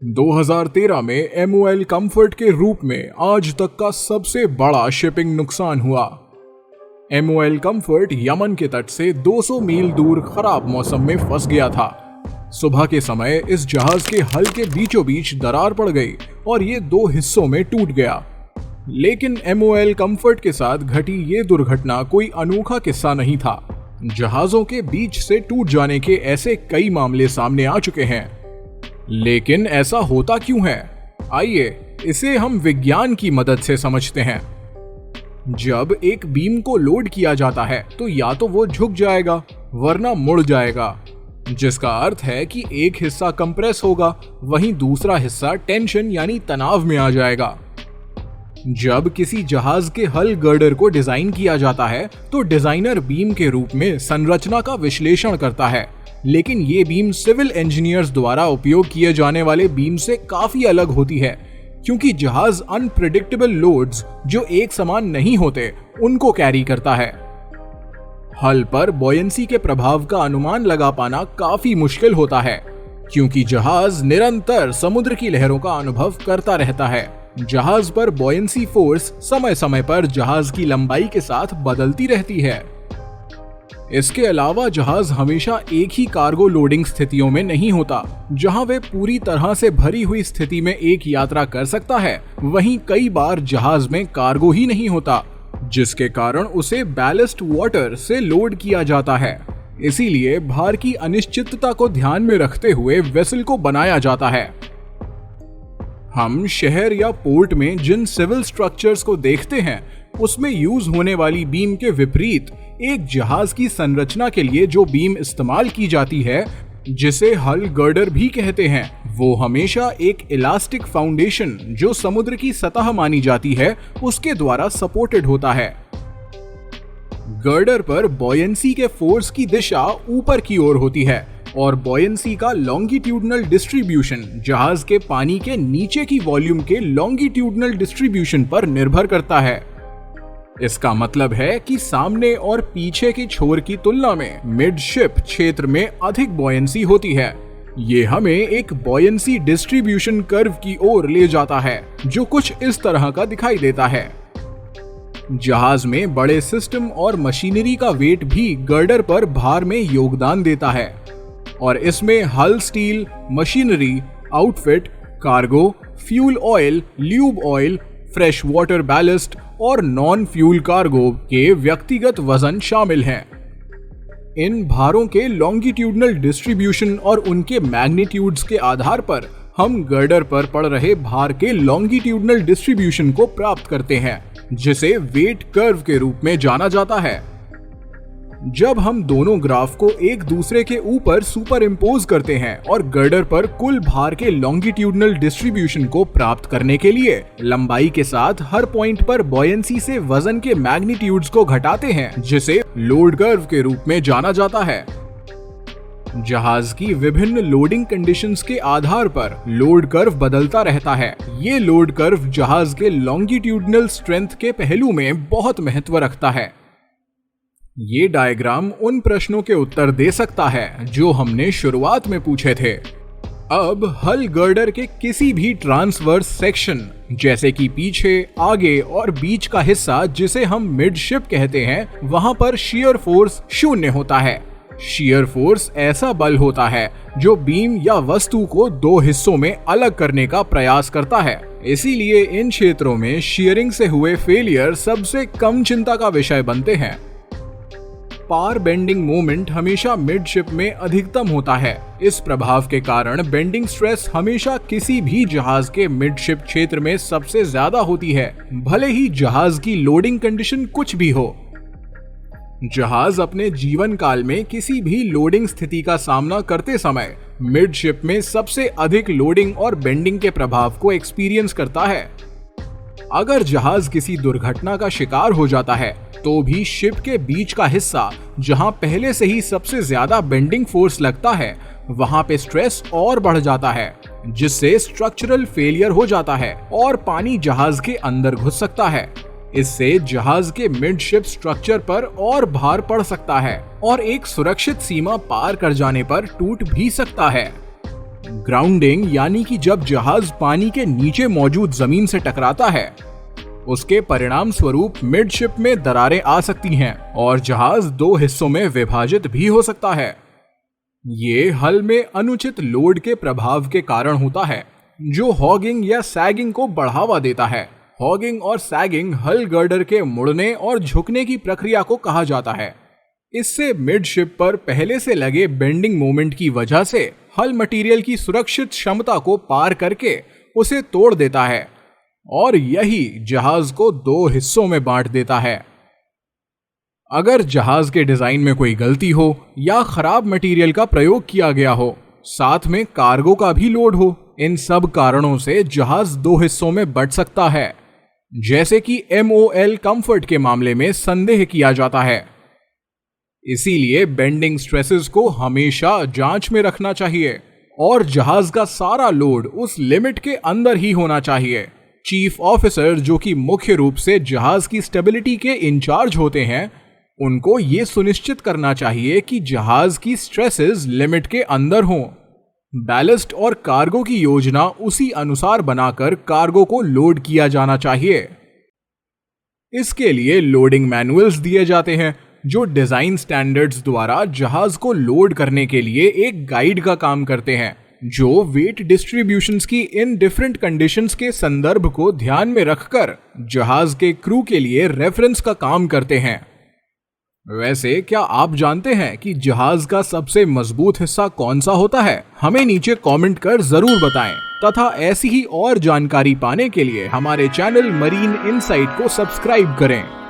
2013 में MOL comfort के रूप में आज तक का सबसे बड़ा शिपिंग नुकसान हुआ। MOL कंफर्ट यमन के तट से 200 मील दूर खराब मौसम में फंस गया था। सुबह के समय इस जहाज के हल के बीचों बीच दरार पड़ गई और ये 2 हिस्सों में टूट गया। लेकिन MOL कंफर्ट के साथ घटी ये दुर्घटना कोई अनोखा किस्सा नहीं था। जहाजों के बीच से टूट जाने के ऐसे कई मामले सामने आ चुके हैं। लेकिन ऐसा होता क्यों है? आइए इसे हम विज्ञान की मदद से समझते हैं। जब एक बीम को लोड किया जाता है तो या तो वो झुक जाएगा वरना मुड़ जाएगा, जिसका अर्थ है कि एक हिस्सा कंप्रेस होगा वहीं दूसरा हिस्सा टेंशन यानी तनाव में आ जाएगा। जब किसी जहाज के हल गर्डर को डिजाइन किया जाता है तो डिजाइनर बीम के रूप में संरचना का विश्लेषण करता है, लेकिन ये बीम सिविल इंजीनियर्स द्वारा उपयोग किए जाने वाले बीम से काफी अलग होती है, क्योंकि जहाज अनप्रेडिक्टेबल लोड्स जो एक समान नहीं होते उनको कैरी करता है। हल पर बॉयंसी के प्रभाव का अनुमान लगा पाना काफी मुश्किल होता है, क्योंकि जहाज निरंतर समुद्र की लहरों का अनुभव करता रहता है। जहाज पर बॉयंसी फोर्स समय समय पर जहाज की लंबाई के साथ बदलती रहती है। इसके अलावा जहाज हमेशा एक ही कार्गो लोडिंग स्थितियों में नहीं होता। जहां वे पूरी तरह से भरी हुई स्थिति में एक यात्रा कर सकता है, वहीं कई बार जहाज में कार्गो ही नहीं होता, जिसके कारण उसे बैलेस्ट वाटर से लोड किया जाता है। इसीलिए भार की अनिश्चितता को ध्यान में रखते हुए वेसल को बनाया जाता है। हम शहर या पोर्ट में जिन सिविल स्ट्रक्चर्स को देखते हैं उसमें यूज होने वाली बीम के विपरीत एक जहाज की संरचना के लिए जो बीम इस्तेमाल की जाती है, जिसे हल गर्डर भी कहते हैं, वो हमेशा एक इलास्टिक फाउंडेशन जो समुद्र की सतह मानी जाती है उसके द्वारा सपोर्टेड होता है। गर्डर पर बॉयंसी के फोर्स की दिशा ऊपर की ओर होती है और बॉयंसी का लॉन्गिट्यूडनल डिस्ट्रीब्यूशन जहाज के पानी के नीचे की वॉल्यूम के लॉन्गिट्यूडनल डिस्ट्रीब्यूशन पर निर्भर करता है। इसका मतलब है कि सामने और पीछे की छोर की तुलना में मिडशिप क्षेत्र में अधिक बॉयंसी होती है। ये हमें एक बॉयंसी डिस्ट्रीब्यूशन कर्व की ओर ले जाता है, जो कुछ इस तरह का दिखाई देता है। जहाज में बड़े सिस्टम और मशीनरी का वेट भी गर्डर पर भार में योगदान देता है और इसमें हल steel, machinery, outfit, cargo, fuel oil, lube oil, fresh water ballast और नॉन फ्यूल कार्गो के व्यक्तिगत वजन शामिल हैं। इन भारों के लॉन्गिट्यूडनल डिस्ट्रीब्यूशन और उनके मैग्नीट्यूड्स के आधार पर हम गर्डर पर पड़ रहे भार के लॉन्गिट्यूडनल डिस्ट्रीब्यूशन को प्राप्त करते हैं, जिसे वेट कर्व के रूप में जाना जाता है। जब हम दोनों ग्राफ को एक दूसरे के ऊपर सुपर इम्पोज करते हैं और गर्डर पर कुल भार के लॉन्गिट्यूडनल डिस्ट्रीब्यूशन को प्राप्त करने के लिए लंबाई के साथ हर पॉइंट पर बॉयंसी से वजन के मैग्नीट्यूड्स को घटाते हैं, जिसे लोड कर्व के रूप में जाना जाता है। जहाज की विभिन्न लोडिंग कंडीशंस के आधार पर लोड कर्व बदलता रहता है। ये लोड कर्व जहाज के लॉन्गिट्यूडनल स्ट्रेंथ के पहलू में बहुत महत्व रखता है। ये डायग्राम उन प्रश्नों के उत्तर दे सकता है जो हमने शुरुआत में पूछे थे। अब हल गर्डर के किसी भी ट्रांसवर्स सेक्शन, जैसे कि पीछे, आगे और बीच का हिस्सा जिसे हम मिडशिप कहते हैं, वहां पर शियर फोर्स 0 होता है। शियर फोर्स ऐसा बल होता है जो बीम या वस्तु को 2 हिस्सों में अलग करने का प्रयास करता है। इसीलिए इन क्षेत्रों में शियरिंग से हुए फेलियर सबसे कम चिंता का विषय बनते हैं। पार बेंडिंग मोमेंट हमेशा मिडशिप में अधिकतम होता है। इस प्रभाव के कारण बेंडिंग स्ट्रेस हमेशा किसी भी जहाज के मिडशिप क्षेत्र में सबसे ज्यादा होती है, भले ही जहाज की लोडिंग कंडीशन कुछ भी हो। जहाज अपने जीवन काल में किसी भी लोडिंग स्थिति का सामना करते समय मिडशिप में सबसे अधिक लोडिंग और बेंडिंग के प्रभाव को एक्सपीरियंस करता है। अगर जहाज किसी दुर्घटना का शिकार हो जाता है तो भी शिप के बीच का हिस्सा, जहां पहले से ही सबसे ज्यादा बेंडिंग फोर्स लगता है, वहां पे स्ट्रेस और बढ़ जाता है, जिससे स्ट्रक्चरल फेलियर हो जाता है और पानी जहाज के अंदर घुस सकता है। इससे जहाज के मिडशिप स्ट्रक्चर पर और भार पड़ सकता है और एक सुरक्षित सीमा पार कर जाने पर टूट भी सकता है। ग्राउंडिंग यानी कि जब जहाज पानी के नीचे मौजूद जमीन से टकराता है, उसके परिणाम स्वरूप मिडशिप में दरारें आ सकती हैं और जहाज दो हिस्सों में विभाजित भी हो सकता है। ये हल में अनुचित लोड के प्रभाव के कारण होता है, जो हॉगिंग या सैगिंग को बढ़ावा देता है। हॉगिंग और सैगिंग हल गर्डर के मुड़ने और झुकने की प्रक्रिया को कहा जाता है। इससे मिडशिप पर पहले से लगे बेंडिंग मोमेंट की वजह से हल मटेरियल की सुरक्षित क्षमता को पार करके उसे तोड़ देता है और यही जहाज को दो हिस्सों में बांट देता है। अगर जहाज के डिजाइन में कोई गलती हो या खराब मटेरियल का प्रयोग किया गया हो, साथ में कार्गो का भी लोड हो, इन सब कारणों से जहाज दो हिस्सों में बंट सकता है, जैसे कि MOL कंफर्ट के मामले में संदेह किया जाता है। इसीलिए बेंडिंग स्ट्रेसेस को हमेशा जांच में रखना चाहिए और जहाज का सारा लोड उस लिमिट के अंदर ही होना चाहिए। चीफ ऑफिसर, जो कि मुख्य रूप से जहाज की स्टेबिलिटी के इंचार्ज होते हैं, उनको ये सुनिश्चित करना चाहिए कि जहाज की स्ट्रेसेस लिमिट के अंदर हों। बैलेस्ट और कार्गो की योजना उसी अनुसार बनाकर कार्गो को लोड किया जाना चाहिए। इसके लिए लोडिंग मैनुअल्स दिए जाते हैं, जो डिजाइन स्टैंडर्ड्स द्वारा जहाज को लोड करने के लिए एक गाइड का काम करते हैं, जो वेट डिस्ट्रीब्यूशंस की इन डिफरेंट कंडीशंस के संदर्भ को ध्यान में रखकर जहाज के क्रू के लिए रेफरेंस का काम करते हैं। वैसे क्या आप जानते हैं कि जहाज का सबसे मजबूत हिस्सा कौन सा होता है? हमें नीचे कमेंट कर जरूर बताएं तथा ऐसी ही और जानकारी पाने के लिए हमारे चैनल मरीन इनसाइट को सब्सक्राइब करें।